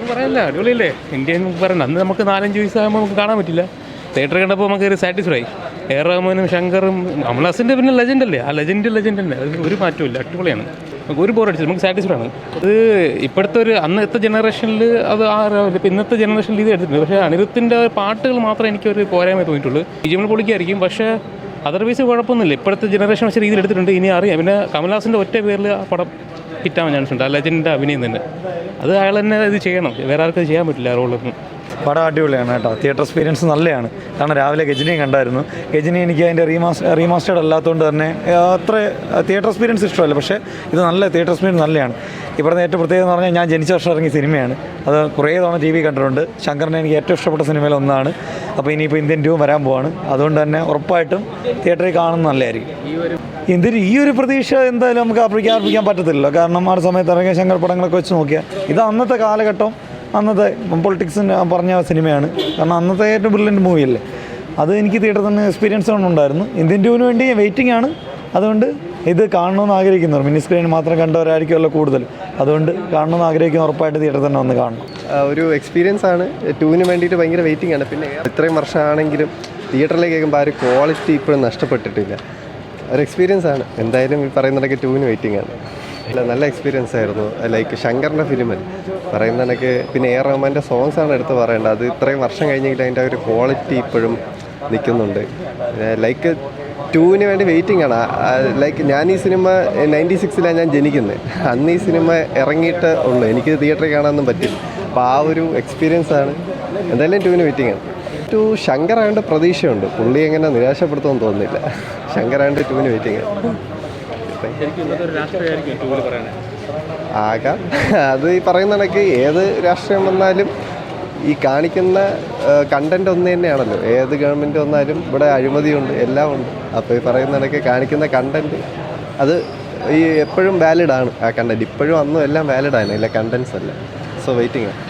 ഒന്നും പറയാനില്ല, അടിപൊളിയല്ലേ. ഇന്ത്യൻ പറയണ്ട, അന്ന് നമുക്ക് 4-5 വയസ്സാകുമ്പോൾ നമുക്ക് കാണാൻ പറ്റില്ല. തിയേറ്റർ കണ്ടപ്പോൾ നമുക്ക് ഒരു സാറ്റിസ്ഫൈ. റഹ്മാനും ശങ്കറും കമലഹാസൻ്റെ പിന്നെ ലെജൻഡല്ലേ, ആ ലെജൻഡ് തന്നെ, അത് ഒരു മാറ്റമില്ല, അടിപൊളിയാണ്. നമുക്ക് ഒരു ബോറടിച്ചില്ല, നമുക്ക് സാറ്റിസ്ഫൈഡ് ആണ്. അത് ഇപ്പോഴത്തെ അന്നത്തെ ജനറേഷനിൽ അത് ഇപ്പം ഇന്നത്തെ ജനറേഷനിൽ ഇത് എടുത്തിട്ടുണ്ട്. പക്ഷേ അനിരുദ്ധിൻ്റെ പാട്ടുകൾ മാത്രമേ എനിക്കൊരു പോരായ്മ തോന്നിയിട്ടുള്ളൂ. ബിജിഎമ്മിൽ പൊളിക്കായിരിക്കും, പക്ഷേ അതർവൈസ് കുഴപ്പമൊന്നുമില്ല. ഇപ്പോഴത്തെ ജനറേഷൻ വെച്ചാൽ രീതിയിൽ എടുത്തിട്ടുണ്ട്, ഇനി അറിയാം. പിന്നെ കമലഹാസൻ്റെ ഒറ്റ പേരിൽ ആ പടം ഹിറ്റാവാൻ ചാൻസ് ഉണ്ട്, ആ ലെജൻഡിൻ്റെ അഭിനയം തന്നെ. അത് അയാൾ തന്നെ ഇത് ചെയ്യണം, വേറെ ആർക്കും ചെയ്യാൻ പറ്റില്ല ആ റോളൊന്നും. പടം അടിപൊളിയാണ് കേട്ടോ. തിയേറ്റർ എക്സ്പീരിയൻസ് നല്ലതാണ്. കാരണം രാവിലെ ഗജനിയും കണ്ടായിരുന്നു. ഗജനി എനിക്ക് അതിൻ്റെ റീമാസ്റ്റേർഡ് അല്ലാത്തതുകൊണ്ട് തന്നെ അത്ര തിയേറ്റർ എക്സ്പീരിയൻസ് ഇഷ്ടമല്ല. പക്ഷേ ഇത് നല്ല തിയേറ്റർ എക്സ്പീരിയൻസ് നല്ലതാണ്. ഇവിടുത്തെ ഏറ്റവും പ്രത്യേകത എന്ന് പറഞ്ഞാൽ ഞാൻ ജനിച്ച വർഷം ഇറങ്ങിയ സിനിമയാണ്. അത് കുറേ തവണ TV കണ്ടിട്ടുണ്ട്. ശങ്കറിനെ എനിക്ക് ഏറ്റവും ഇഷ്ടപ്പെട്ട സിനിമയിൽ ഒന്നാണ്. അപ്പോൾ ഇനിയിപ്പോൾ ഇന്ത്യൻ 2 വരാൻ പോവാണ്. അതുകൊണ്ട് തന്നെ ഉറപ്പായിട്ടും തിയേറ്ററിൽ കാണുന്നത് നല്ലതായിരിക്കും. ഈ ഒരു പ്രതീക്ഷ എന്തായാലും നമുക്ക് അർപ്പിക്കാൻ പറ്റത്തില്ലല്ലോ. കാരണം ആ സമയത്ത് ഇറങ്ങിയ ശങ്കർ പടങ്ങളൊക്കെ വെച്ച് നോക്കിയാൽ ഇത് അന്നത്തെ കാലഘട്ടം, അന്നത്തെ പൊളിറ്റിക്സിന് പറഞ്ഞ സിനിമയാണ്. കാരണം അന്നത്തെ ഏറ്റവും ബ്രില്യൻറ്റ് മൂവിയല്ലേ. അത് എനിക്ക് തിയേറ്ററിൽ തന്നെ എക്സ്പീരിയൻസ് ഉണ്ടായിരുന്നു. ഇന്ത്യൻ 2 വേണ്ടി വെയിറ്റിംഗ് ആണ്. അതുകൊണ്ട് ഇത് കാണണമെന്ന് ആഗ്രഹിക്കുന്നവർ മിനി സ്ക്രീൻ മാത്രം കണ്ടവരായിരിക്കുമല്ലോ കൂടുതൽ. അതുകൊണ്ട് കാണണമെന്ന് ആഗ്രഹിക്കുന്ന ഉറപ്പായിട്ട് തിയേറ്ററിൽ തന്നെ വന്ന് കാണണം. ഒരു എക്സ്പീരിയൻസ് ആണ്. 2 വേണ്ടിയിട്ട് ഭയങ്കര വെയിറ്റിംഗ് ആണ്. പിന്നെ ഇത്രയും വർഷമാണെങ്കിലും തിയേറ്ററിലേക്ക് കേൾക്കുമ്പോൾ ആ ഒരു ക്വാളിറ്റി ഇപ്പോഴും നഷ്ടപ്പെട്ടിട്ടില്ല. ഒരു എക്സ്പീരിയൻസ് ആണ്. എന്തായാലും ഈ പറയുന്നതൊക്കെ 2 വെയിറ്റിംഗ് ആണ്. അല്ല, നല്ല എക്സ്പീരിയൻസ് ആയിരുന്നു. ലൈക്ക് ശങ്കറിൻ്റെ ഫിലിമൽ പറയുന്നതൊക്കെ. പിന്നെ റഹ്മാൻ്റെ സോങ്സ് ആണ് എടുത്ത് പറയേണ്ടത്. അത് ഇത്രയും വർഷം കഴിഞ്ഞെങ്കിൽ അതിൻ്റെ ഒരു ക്വാളിറ്റി ഇപ്പോഴും നിൽക്കുന്നുണ്ട്. ലൈക്ക് 2 വേണ്ടി വെയിറ്റിംഗ് ആണ്. ലൈക്ക് ഞാൻ ഈ സിനിമ 96-ലാണ് ഞാൻ ജനിക്കുന്നത്. അന്ന് ഈ സിനിമ ഇറങ്ങിയിട്ട് ഉള്ളൂ. എനിക്ക് തിയേറ്ററിൽ കാണാനൊന്നും പറ്റില്ല. അപ്പോൾ ആ ഒരു എക്സ്പീരിയൻസ് ആണ്. എന്തായാലും 2 വെയിറ്റിംഗ് ആണ്. ശങ്കറായതുകൊണ്ട് പ്രതീക്ഷയുണ്ട്. പുള്ളി എങ്ങനെ നിരാശപ്പെടുത്തുമെന്ന് തോന്നുന്നില്ല. ശങ്കറായതുകൊണ്ട് 2 വെയിറ്റിംഗ് ആണ്. ആകാം. അത് ഈ പറയുന്ന കണക്ക് ഏത് രാഷ്ട്രീയം വന്നാലും ഈ കാണിക്കുന്ന കണ്ടൻറ് ഒന്ന് തന്നെയാണല്ലോ. ഏത് ഗവൺമെൻറ് വന്നാലും ഇവിടെ അഴിമതിയുണ്ട്, എല്ലാം ഉണ്ട്. അപ്പോൾ ഈ പറയുന്ന കണക്ക് കാണിക്കുന്ന കണ്ടൻറ് അത് ഈ എപ്പോഴും വാലിഡാണ്. ആ കണ്ടൻറ് ഇപ്പോഴും അന്നും എല്ലാം വാലിഡാണ്. ഇല്ല, കണ്ടൻസ് അല്ല. സോ വെയിറ്റിംഗ് ആണ്.